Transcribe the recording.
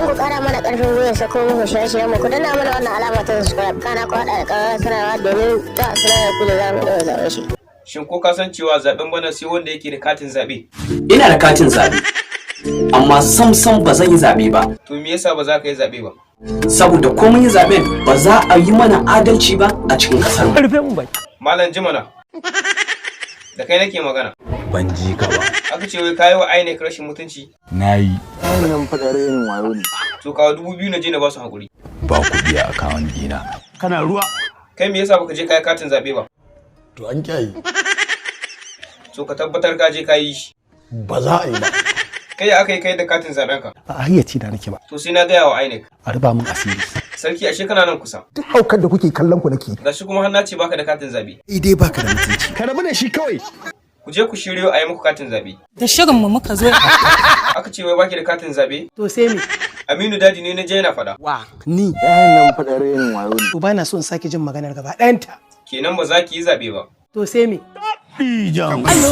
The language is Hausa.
ku kara mana karfin gwiwa sako muku shirye-shiryen mu ku danna mana wannan alama ta subscribe kana ku haɗa da ƙararrawar sanarwa domin ta sanar da ku da za mu ɗaura zaɓen shi. Shin ko ka san cewa zaɓen bana sai wanda yake da katin zaɓe? Ina da katin zaɓe, amma sam ba zan yi zaɓe ba. To me yasa ba za ka yi zaɓe ba? Saboda ko mun yi zaɓen ba za a yi mana adalci ba a cikin ƙasar mu. Malam Jimana, da kai nake magana. Ban ji ka ba. Aka ce wai kayi wa INEC rashin mutunci? Nayi. Wannan fa da renin wayo ne. To kawo 2000 na je na ba su hakuri. Ba kuɗi a akawun dina. Kana ruwa. Kai me yasa baka je kai katin zaɓe ba? To an kyayi. To ka tabbatar ka je ka yi shi. Ba za a yi ba. Kai aka yi kai da katin zaɓen ka? A hayyaci da nake ba. To sai na gaya wa INEC. A ruba min asiri. Sarki ashe kana nan kusa. Duk haukar da kuke kallon ku nake. Gashi kuma har na ce baka da katin zaɓe. Dai baka da mutunci. Ka rabu da shi kawai. Ku je ku shiryo a yi muku katin zaɓe. Da shirin mu muka zo. Aka ce wai baki da katin zaɓe? To sai me? Aminu Dadi ne na je yana faɗa. Wa. Ni. Nan fa da renin wayo ne. To bana so in sake jin maganar gaba ɗayanta. Kenan ba za ki yi zaɓe ba. To sai me? Ijan. Ayo.